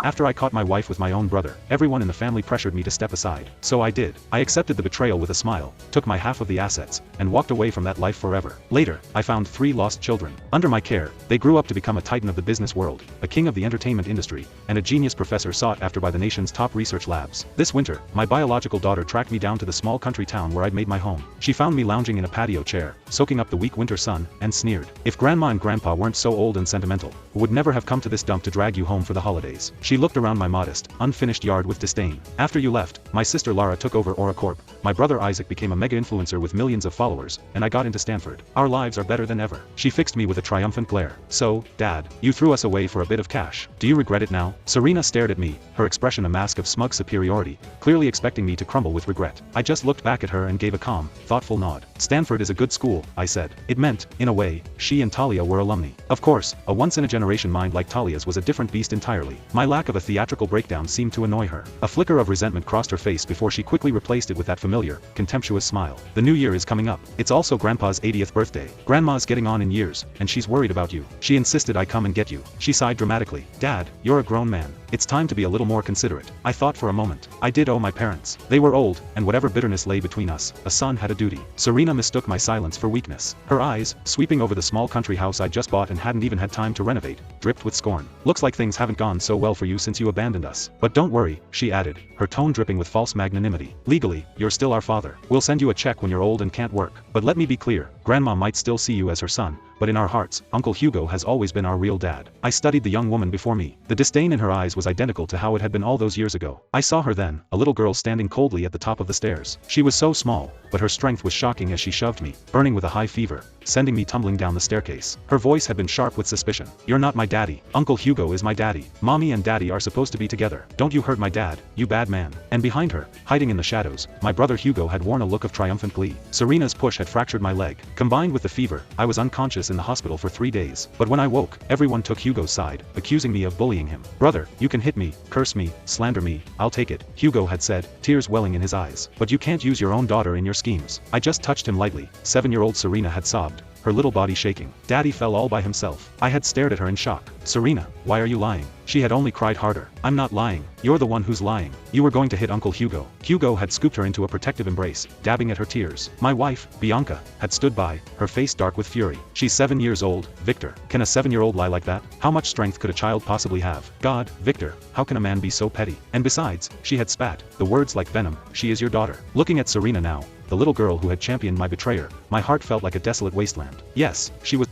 After I caught my wife with my own brother, everyone in the family pressured me to step aside. So I did. I accepted the betrayal with a smile, took my half of the assets, and walked away from that life forever. Later, I found 3 lost children. Under my care, they grew up to become a titan of the business world, a king of the entertainment industry, and a genius professor sought after by the nation's top research labs. This winter, my biological daughter tracked me down to the small country town where I'd made my home. She found me lounging in a patio chair, soaking up the weak winter sun, and sneered. If Grandma and Grandpa weren't so old and sentimental, we would never have come to this dump to drag you home for the holidays. She looked around my modest, unfinished yard with disdain. After you left, my sister Lara took over Oracorp. My brother Isaac became a mega influencer with millions of followers, and I got into Stanford. Our lives are better than ever. She fixed me with a triumphant glare. So, Dad, you threw us away for a bit of cash. Do you regret it now? Serena stared at me, her expression a mask of smug superiority, clearly expecting me to crumble with regret. I just looked back at her and gave a calm, thoughtful nod. Stanford is a good school, I said. It meant, in a way, she and Talia were alumni. Of course, a once-in-a-generation mind like Talia's was a different beast entirely. My lack of a theatrical breakdown seemed to annoy her. A flicker of resentment crossed her face before she quickly replaced it with that familiar, contemptuous smile. The new year is coming up. It's also Grandpa's 80th birthday. Grandma's getting on in years, and she's worried about you. She insisted I come and get you. She sighed dramatically. Dad, you're a grown man. It's time to be a little more considerate. I thought for a moment. I did owe my parents. They were old, and whatever bitterness lay between us, a son had a duty. Serena mistook my silence for weakness. Her eyes, sweeping over the small country house I just bought and hadn't even had time to renovate, dripped with scorn. Looks like things haven't gone so well for you since you abandoned us. But don't worry, she added, her tone dripping with false magnanimity. Legally, you're still our father. We'll send you a check when you're old and can't work. But let me be clear, Grandma might still see you as her son, but in our hearts, Uncle Hugo has always been our real dad. I studied the young woman before me. The disdain in her eyes was identical to how it had been all those years ago. I saw her then, a little girl standing coldly at the top of the stairs. She was so small, but her strength was shocking as she shoved me, burning with a high fever, sending me tumbling down the staircase. Her voice had been sharp with suspicion. You're not my daddy. Uncle Hugo is my daddy. Mommy and daddy are supposed to be together. Don't you hurt my dad, you bad man. And behind her, hiding in the shadows, my brother Hugo had worn a look of triumphant glee. Serena's push had fractured my leg. Combined with the fever, I was unconscious in the hospital for 3 days. But when I woke, everyone took Hugo's side, accusing me of bullying him. Brother, you can hit me, curse me, slander me, I'll take it, Hugo had said, tears welling in his eyes. But you can't use your own daughter in your schemes. I just touched him lightly, 7-year-old Serena had sobbed, her little body shaking. Daddy fell all by himself. I had stared at her in shock. Serena, why are you lying? She had only cried harder. I'm not lying. You're the one who's lying. You were going to hit Uncle Hugo. Hugo had scooped her into a protective embrace, dabbing at her tears. My wife, Bianca, had stood by, her face dark with fury. She's 7 years old, Victor. Can a 7-year-old lie like that? How much strength could a child possibly have? God, Victor, how can a man be so petty? And besides, she had spat, the words like venom, she is your daughter. Looking at Serena now, the little girl who had championed my betrayer, my heart felt like a desolate wasteland. Yes, she was.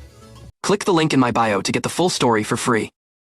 Click the link in my bio to get the full story for free.